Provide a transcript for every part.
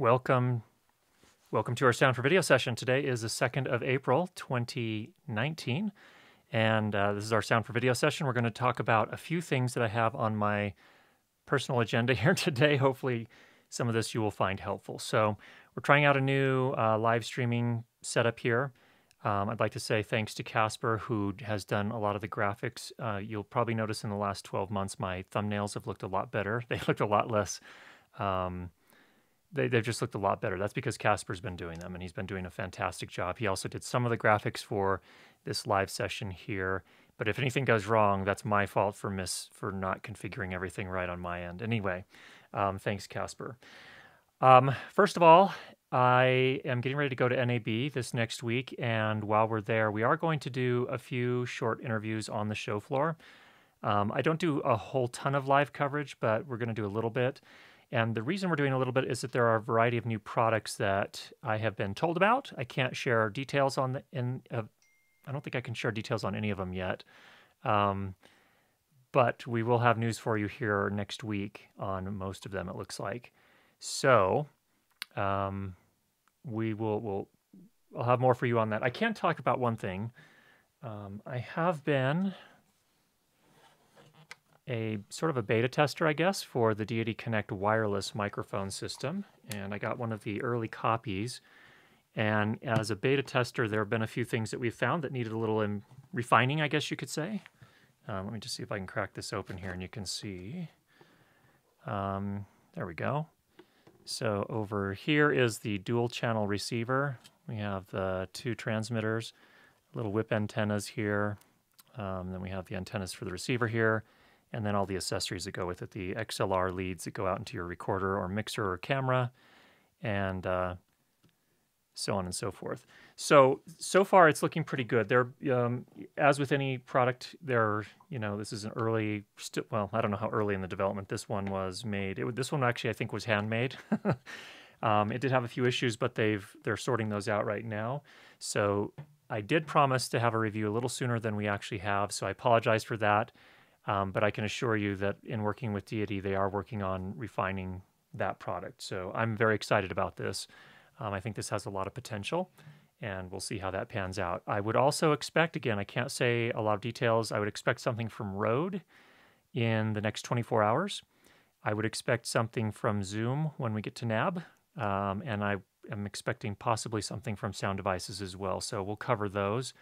Welcome, welcome to our Sound for Video session. Today is the 2nd of April, 2019, and this is our Sound for Video session. We're going to talk about a few things that I have on my personal agenda here today. Hopefully some of this you will find helpful. So we're trying out a new live streaming setup here. I'd like to say thanks to Casper, who has done a lot of the graphics. You'll probably notice in the last 12 months my thumbnails have looked a lot better. They looked a lot less they've just looked a lot better. That's because Casper's been doing them, and he's been doing a fantastic job. He also did some of the graphics for this live session here. But if anything goes wrong, that's my fault for not configuring everything right on my end. Anyway, thanks, Casper. First of all, I am getting ready to go to NAB this next week, and while we're there, we are going to do a few short interviews on the show floor. I don't do a whole ton of live coverage, but we're going to do a little bit. And the reason we're doing a little bit is that there are a variety of new products that I have been told about. I can't share details on I don't think I can share details on any of them yet. But we will have news for you here next week on most of them, it looks like. So I'll have more for you on that. I can talk about one thing. I have been a sort of a beta tester, I guess, for the Deity Connect wireless microphone system, and I got one of the early copies. And as a beta tester, there have been a few things that we've found that needed a little refining, I guess you could say. Let me just see if I can crack this open here, and you can see. There we go. So over here is the dual channel receiver. We have the two transmitters, little whip antennas here. Then we have the antennas for the receiver here, and then all the accessories that go with it, the XLR leads that go out into your recorder or mixer or camera, and so on and so forth. So far it's looking pretty good. There, as with any product, this is an early, well, I don't know how early in the development this one was made. This one actually I think was handmade. It did have a few issues, but they're sorting those out right now. So I did promise to have a review a little sooner than we actually have, so I apologize for that. But I can assure you that in working with Deity, they are working on refining that product. So I'm very excited about this. I think this has a lot of potential, and we'll see how that pans out. I would also expect, again, I can't say a lot of details, I would expect something from Rode in the next 24 hours. I would expect something from Zoom when we get to NAB, and I am expecting possibly something from Sound Devices as well. So we'll cover those.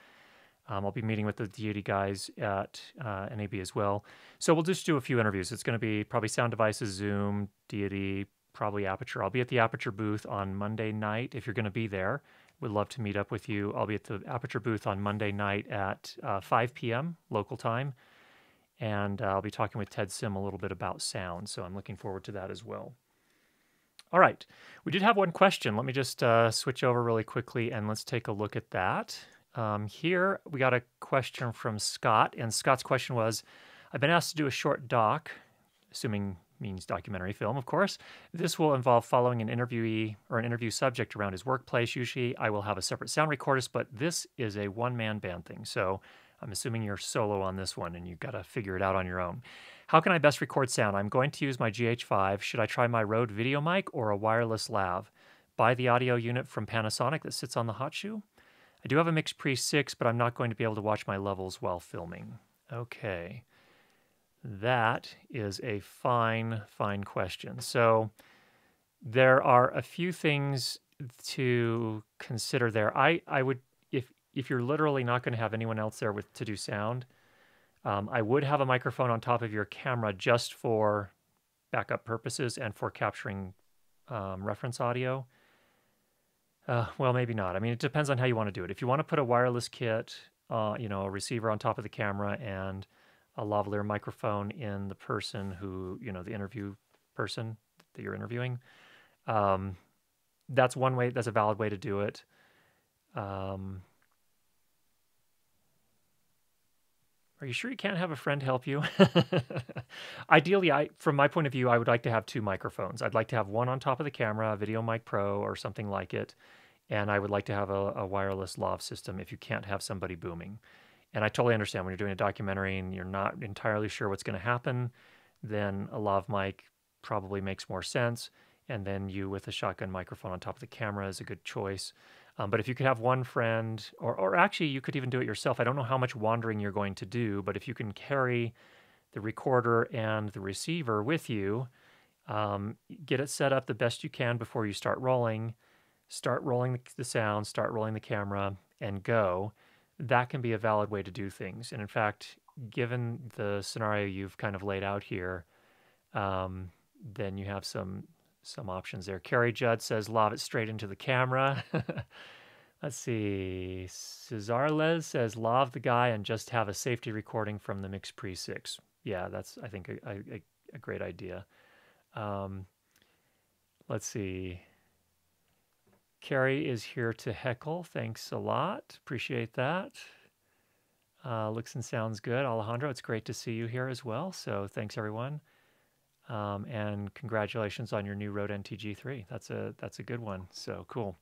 I'll be meeting with the Deity guys at NAB as well. So we'll just do a few interviews. It's going to be probably Sound Devices, Zoom, Deity, probably Aperture. I'll be at the Aperture booth on Monday night. If you're going to be there, we'd love to meet up with you. I'll be at the Aperture booth on Monday night at 5 p.m. local time. And I'll be talking with Ted Sim a little bit about sound. So I'm looking forward to that as well. All right. We did have one question. Let me just switch over really quickly and let's take a look at that. Here we got a question from Scott, and Scott's question was, I've been asked to do a short doc, assuming means documentary film, of course. This will involve following an interviewee or an interview subject around his workplace. Usually I will have a separate sound recordist, but this is a one-man band thing. So I'm assuming you're solo on this one and you've got to figure it out on your own. How can I best record sound? I'm going to use my GH5. Should I try my Rode video mic or a wireless lav? Buy the audio unit from Panasonic that sits on the hot shoe? I do have a MixPre 6, but I'm not going to be able to watch my levels while filming. Okay. That is a fine question. So there are a few things to consider there. I would, if you're literally not going to have anyone else there to do sound, I would have a microphone on top of your camera just for backup purposes and for capturing reference audio. Well, maybe not. I mean, it depends on how you want to do it. If you want to put a wireless kit, a receiver on top of the camera and a lavalier microphone in the person who, the interview person that you're interviewing, that's one way, that's a valid way to do it. Are you sure you can't have a friend help you? Ideally, from my point of view, I would like to have two microphones. I'd like to have one on top of the camera, a VideoMic Pro or something like it, and I would like to have a wireless lav system if you can't have somebody booming. And I totally understand when you're doing a documentary and you're not entirely sure what's going to happen, then a lav mic probably makes more sense. and then you with a shotgun microphone on top of the camera is a good choice. But if you could have one friend, or actually you could even do it yourself. I don't know how much wandering you're going to do, but if you can carry the recorder and the receiver with you, get it set up the best you can before you start rolling the sound, start rolling the camera, and go. That can be a valid way to do things. And in fact, given the scenario you've kind of laid out here, then you have some options there. Carrie Judd says, lob it straight into the camera. Let's see. Cesarles says, lob the guy and just have a safety recording from the Mix Pre 6. Yeah, that's, I think, a great idea. Let's see. Carrie is here to heckle. Thanks a lot. Appreciate that. Looks and sounds good. Alejandro, it's great to see you here as well. So thanks, everyone. And congratulations on your new Rode NTG3. That's a good one. So cool.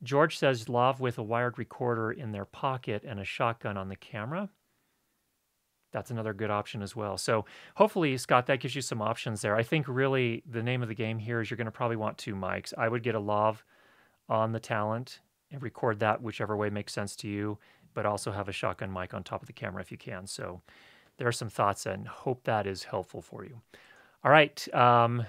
George says, lav with a wired recorder in their pocket and a shotgun on the camera. That's another good option as well. So hopefully, Scott, that gives you some options there. I think really the name of the game here is you're going to probably want two mics. I would get a lav on the Talent and record that whichever way makes sense to you, but also have a shotgun mic on top of the camera if you can. So there are some thoughts and hope that is helpful for you. All right. All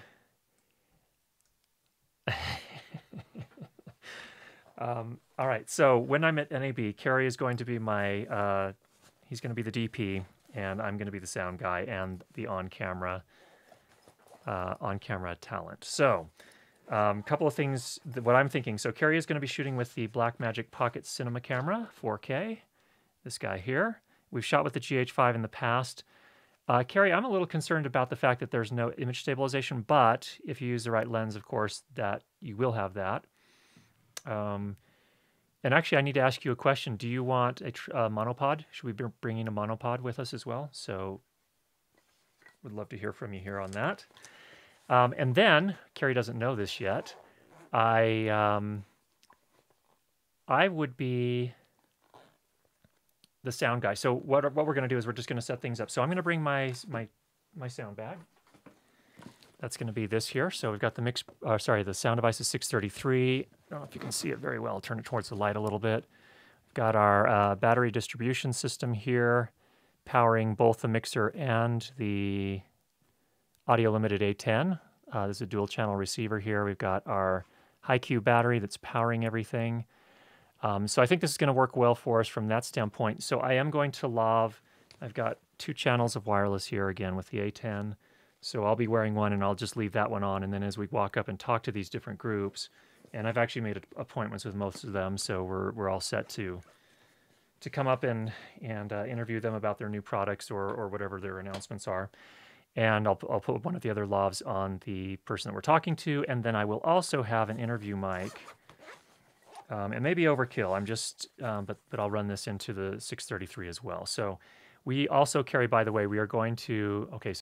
right. So when I'm at NAB, Kerry is going to be my, he's going to be the DP, and I'm going to be the sound guy and the on-camera talent. So a couple of things, what I'm thinking. So Kerry is going to be shooting with the Blackmagic Pocket Cinema camera, 4K, this guy here. We've shot with the GH5 in the past. Kerry, I'm a little concerned about the fact that there's no image stabilization, but if you use the right lens, of course, that you will have that. And actually, I need to ask you a question. Do you want a monopod? Should we be bringing a monopod with us as well? So would love to hear from you here on that. And then, Kerry doesn't know this yet, I would be the sound guy. So what we're going to do is we're just going to set things up. So I'm going to bring my sound bag. That's going to be this here. So we've got the sound device is 633. I don't know if you can see it very well. I'll turn it towards the light a little bit. We've got our battery distribution system here, powering both the mixer and the Audio Limited A10. There's a dual channel receiver here. We've got our HiQ battery that's powering everything. So I think this is going to work well for us from that standpoint. So I am going to lav. I've got 2 channels of wireless here again with the A10. So I'll be wearing one and I'll just leave that one on. And then as we walk up and talk to these different groups, and I've actually made appointments with most of them, so we're all set to come up and interview them about their new products or whatever their announcements are. And I'll put one of the other lavs on the person that we're talking to, and then I will also have an interview mic. It may be overkill. I'm just, but I'll run this into the 633 as well. So we also carry, by the way, we are going to, okay.